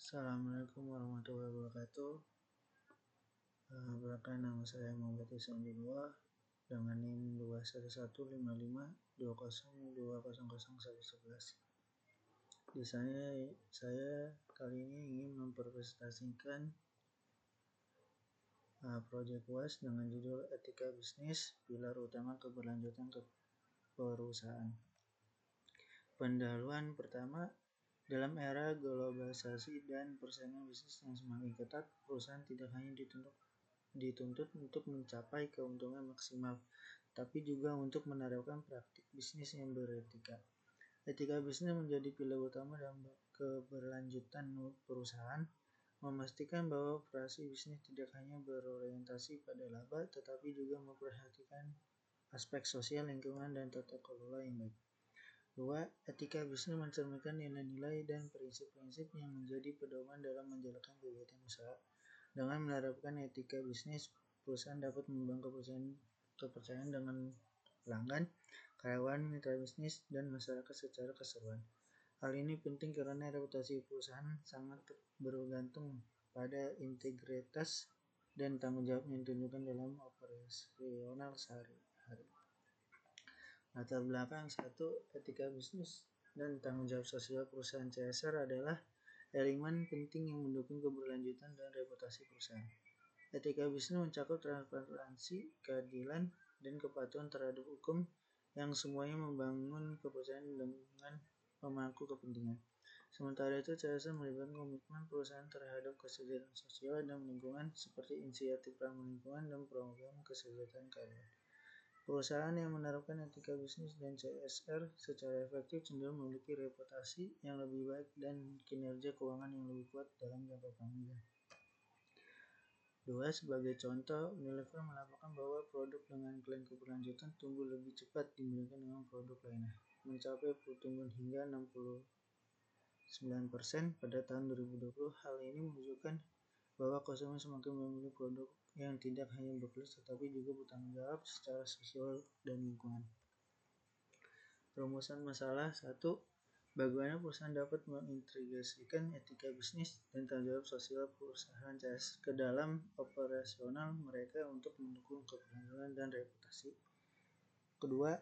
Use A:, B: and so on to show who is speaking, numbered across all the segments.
A: Assalamualaikum warahmatullahi wabarakatuh. Perkenalkan, nama saya Muhammad Ihsan dengan NIM 2115520202011. Di saya kali ini ingin mempresentasikan proyek UAS dengan judul Etika Bisnis, Pilar Utama Keberlanjutan Perusahaan. Pendahuluan pertama, dalam era globalisasi dan persaingan bisnis yang semakin ketat, perusahaan tidak hanya dituntut untuk mencapai keuntungan maksimal, tapi juga untuk menerapkan praktik bisnis yang beretika. Etika bisnis menjadi pilar utama dalam keberlanjutan perusahaan, memastikan bahwa operasi bisnis tidak hanya berorientasi pada laba, tetapi juga memperhatikan aspek sosial, lingkungan, dan tata kelola yang baik. 2. Etika bisnis mencerminkan nilai-nilai dan prinsip-prinsip yang menjadi pedoman dalam menjalankan kegiatan usaha. Dengan menerapkan etika bisnis, perusahaan dapat membangun kepercayaan dengan pelanggan, karyawan, mitra bisnis, dan masyarakat secara keseluruhan. Hal ini penting karena reputasi perusahaan sangat bergantung pada integritas dan tanggung jawab yang ditunjukkan dalam operasional sehari-hari. Latar belakang 1. Etika bisnis dan tanggung jawab sosial perusahaan. CSR adalah elemen penting yang mendukung keberlanjutan dan reputasi perusahaan. Etika bisnis mencakup transparansi, keadilan, dan kepatuhan terhadap hukum yang semuanya membangun kepercayaan dengan pemangku kepentingan. Sementara itu, CSR melibatkan komitmen perusahaan terhadap kesejahteraan sosial dan lingkungan seperti inisiatif ramah lingkungan dan program kesejahteraan karyawan. Perusahaan yang menerapkan etika bisnis dan CSR secara efektif cenderung memiliki reputasi yang lebih baik dan kinerja keuangan yang lebih kuat dalam jangka panjang. 2. Sebagai contoh, Unilever melaporkan bahwa produk dengan klaim keberlanjutan tumbuh lebih cepat dibandingkan dengan produk lainnya, mencapai pertumbuhan hingga 69% pada tahun 2020. Hal ini menunjukkan bahwa konsumen semakin memilih produk yang tidak hanya berkelas tetapi juga bertanggung jawab secara sosial dan lingkungan. Rumusan masalah 1. Bagaimana perusahaan dapat mengintegrasikan etika bisnis dan tanggung jawab sosial perusahaan CS ke dalam operasional mereka untuk mendukung keberlanjutan dan reputasi. Kedua,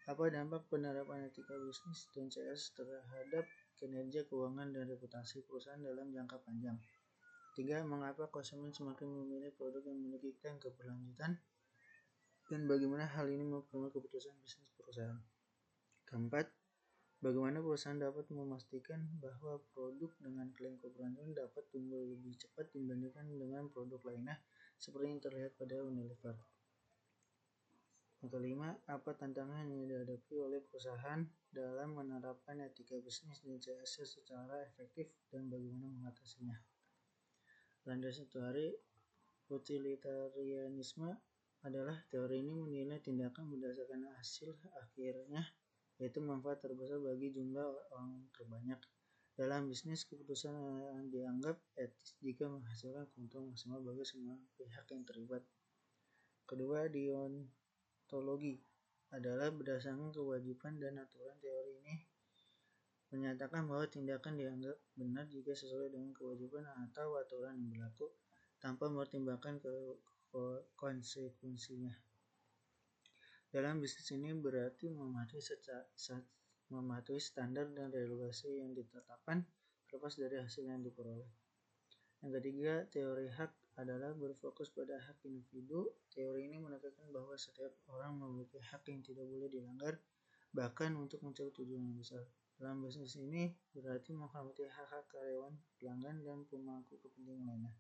A: apa dampak penerapan etika bisnis dan CS terhadap kinerja keuangan dan reputasi perusahaan dalam jangka panjang. 3. Mengapa konsumen semakin memilih produk yang memiliki klaim keberlanjutan dan bagaimana hal ini mempengaruhi keputusan bisnis perusahaan. Keempat, bagaimana perusahaan dapat memastikan bahwa produk dengan klaim keberlanjutan dapat tumbuh lebih cepat dibandingkan dengan produk lainnya seperti yang terlihat pada Unilever. Yang kelima, apa tantangan yang dihadapi oleh perusahaan dalam menerapkan etika bisnis dan CSR secara efektif dan bagaimana mengatasinya. Landasan teori utilitarianisme adalah teori ini menilai tindakan berdasarkan hasil akhirnya, yaitu manfaat terbesar bagi jumlah orang terbanyak. Dalam bisnis, keputusan yang dianggap etis jika menghasilkan keuntungan maksimal bagi semua pihak yang terlibat. Kedua, deontologi adalah berdasarkan kewajiban dan aturan. Teori ini menyatakan bahwa tindakan dianggap benar jika sesuai dengan kewajiban atau aturan yang berlaku tanpa mempertimbangkan konsekuensinya. Dalam bisnis ini berarti mematuhi standar dan regulasi yang ditetapkan terlepas dari hasil yang diperoleh. Yang ketiga, teori hak adalah berfokus pada hak individu. Teori ini menekankan bahwa setiap orang memiliki hak yang tidak boleh dilanggar, bahkan untuk mencapai tujuan yang besar. Dalam bisnis ini berarti menghormati hak-hak karyawan, pelanggan, dan pemangku kepentingan lainnya.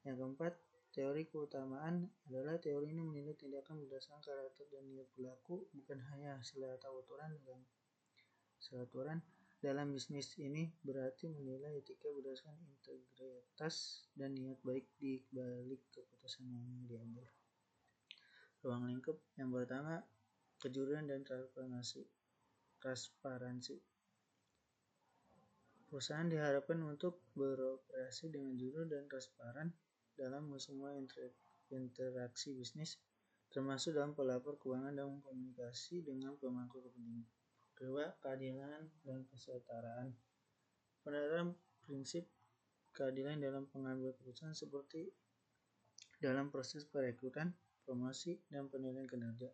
A: Yang keempat, teori keutamaan adalah teori ini menilai tindakan berdasarkan karakter dan niat pelaku, bukan hanya hasil atau aturan. Dalam bisnis ini berarti menilai etika berdasarkan integritas dan niat baik di balik keputusan yang diambil. Ruang lingkup yang pertama, kejujuran dan transparansi. Perusahaan diharapkan untuk beroperasi dengan jujur dan transparan dalam semua interaksi bisnis, termasuk dalam pelapor keuangan dan komunikasi dengan pemangku kepentingan. Kedua, keadilan dan kesetaraan. Penerapan prinsip keadilan dalam pengambilan keputusan seperti dalam proses perekrutan, promosi, dan penilaian kinerja.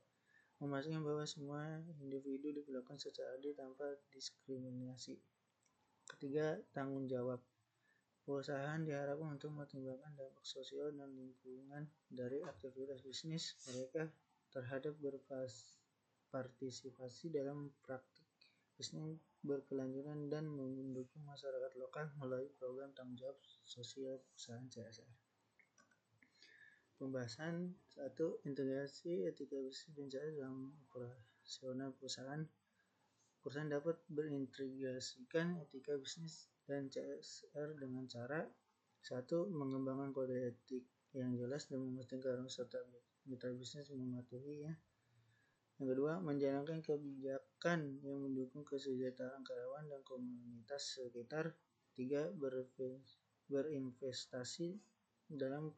A: Memastikan bahwa semua individu diperlakukan secara adil tanpa diskriminasi. Ketiga, tanggung jawab. Perusahaan diharapkan untuk mempertimbangkan dampak sosial dan lingkungan dari aktivitas bisnis mereka terhadap berpartisipasi dalam praktik bisnis berkelanjutan dan mendukung masyarakat lokal melalui program tanggung jawab sosial perusahaan CSR. Pembahasan 1. Integrasi etika bisnis dan CSR dalam operasional perusahaan. Perusahaan dapat berintegrasikan etika bisnis dan CSR dengan cara 1. Mengembangkan kode etik yang jelas dan memastikan serta mitra bisnis mematuhinya. Yang kedua, menjalankan kebijakan yang mendukung kesejahteraan karyawan dan komunitas sekitar. 3. Berinvestasi dalam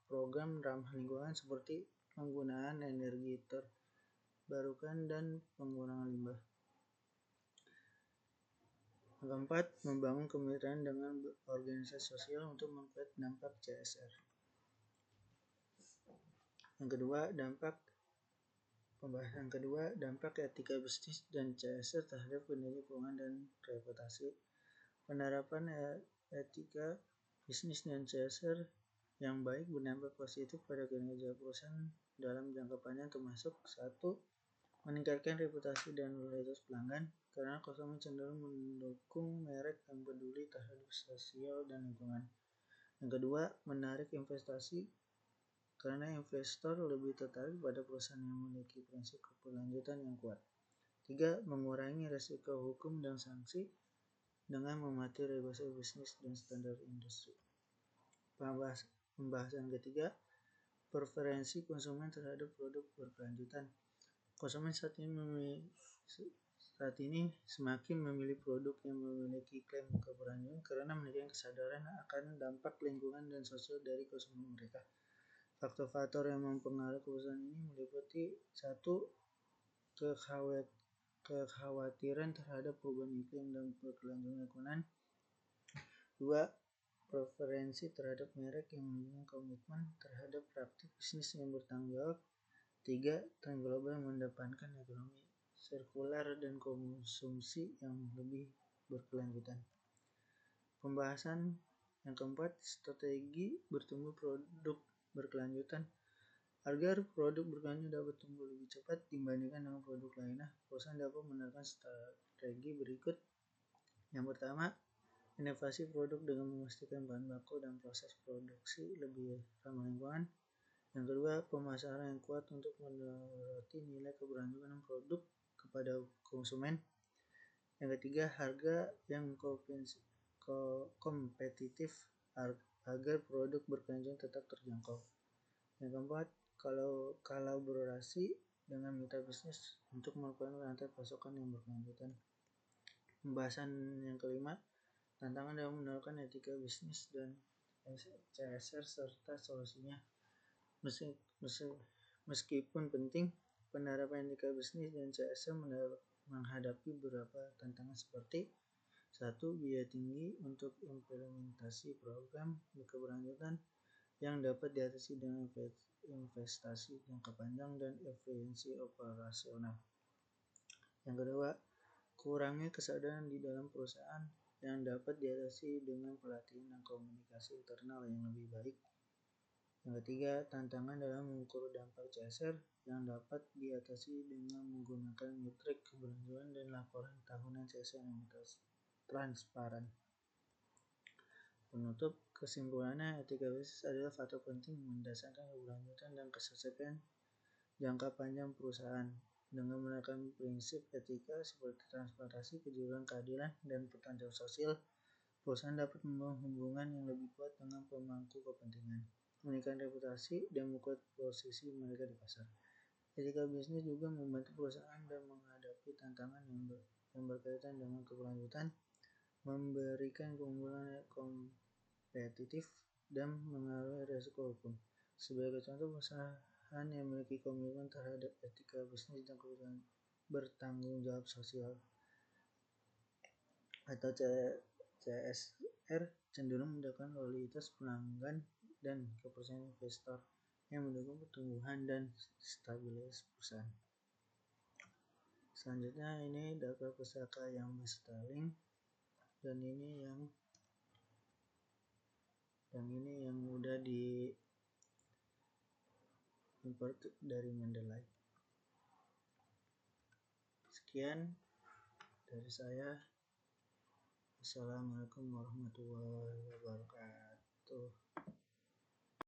A: program ramah lingkungan seperti penggunaan energi terbarukan dan pengurangan limbah. Yang keempat, membangun kemitraan dengan organisasi sosial untuk memperkuat dampak CSR. Pembahasan kedua, dampak etika bisnis dan CSR terhadap kinerja keuangan dan reputasi. Penerapan etika bisnis dan CSR yang baik berdampak positif pada kinerja perusahaan dalam jangka panjang, termasuk 1. Meningkatkan reputasi dan loyalitas pelanggan karena konsumen cenderung mendukung merek yang peduli terhadap sosial dan lingkungan. Yang kedua, menarik investasi karena investor lebih tertarik pada perusahaan yang memiliki prinsip keberlanjutan yang kuat. 3. Mengurangi risiko hukum dan sanksi dengan mematuhi regulasi bisnis dan standar industri. Pembahasan ketiga, preferensi konsumen terhadap produk berkelanjutan. Konsumen saat ini semakin memilih produk yang memiliki klaim keberlanjutan karena memiliki kesadaran akan dampak lingkungan dan sosial dari konsumen mereka. Faktor-faktor yang mempengaruhi keputusan ini meliputi 1. Kekhawatiran terhadap perubahan iklim dan berkelanjutan lingkungan. 2. Preferensi terhadap merek yang menunjukkan komitmen terhadap praktik bisnis yang bertanggung jawab. 3. Tren global yang mengedepankan ekonomi sirkular dan konsumsi yang lebih berkelanjutan. Pembahasan yang keempat, strategi bertumbuh produk berkelanjutan. Agar produk berkelanjutan dapat tumbuh lebih cepat dibandingkan dengan produk lainnya, perusahaan dapat menerapkan strategi berikut. Yang pertama, inovasi produk dengan memastikan bahan baku dan proses produksi lebih ramah lingkungan. Yang kedua, pemasaran yang kuat untuk mendoroti nilai keberlanjutan produk kepada konsumen. Yang ketiga, harga yang kompetitif agar produk berkelanjutan tetap terjangkau. Yang keempat, kolaborasi dengan mitra bisnis untuk melakukan rantai pasokan yang berkelanjutan. Pembahasan yang kelima, tantangan dalam menerapkan etika bisnis dan CSR serta solusinya. Meskipun penting, penerapan etika bisnis dan CSR menghadapi beberapa tantangan seperti 1. Biaya tinggi untuk implementasi program berkelanjutan yang dapat diatasi dengan investasi jangka panjang dan efisiensi operasional. Yang kedua, kurangnya kesadaran di dalam perusahaan yang dapat diatasi dengan pelatihan dan komunikasi internal yang lebih baik. Yang ketiga, tantangan dalam mengukur dampak CSR yang dapat diatasi dengan menggunakan metrik keberlanjutan dan laporan tahunan CSR yang transparan. Penutup, kesimpulannya, etika bisnis adalah faktor penting mendasarkan keberlanjutan dan kesuksesan jangka panjang perusahaan. Dengan menerapkan prinsip etika seperti transparansi, kejujuran, keadilan, dan pertanggung jawaban sosial, perusahaan dapat membangun hubungan yang lebih kuat dengan pemangku kepentingan, meningkatkan reputasi, dan memperkuat posisi mereka di pasar. Etika bisnis juga membantu perusahaan dalam menghadapi tantangan yang berkaitan dengan keberlanjutan, memberikan keunggulan kompetitif, dan mengurangi risiko hukum. Sebagai contoh, perusahaan yang memiliki komitmen terhadap etika bisnis dan bertanggung jawab sosial atau CSR R cenderung mendapatkan loyalitas pelanggan dan kepercayaan investor yang mendukung pertumbuhan dan stabilitas perusahaan. Selanjutnya ini data pusaka yang Starling dan ini yang udah di import dari Mendeley. Sekian dari saya. Assalamualaikum warahmatullahi wabarakatuh.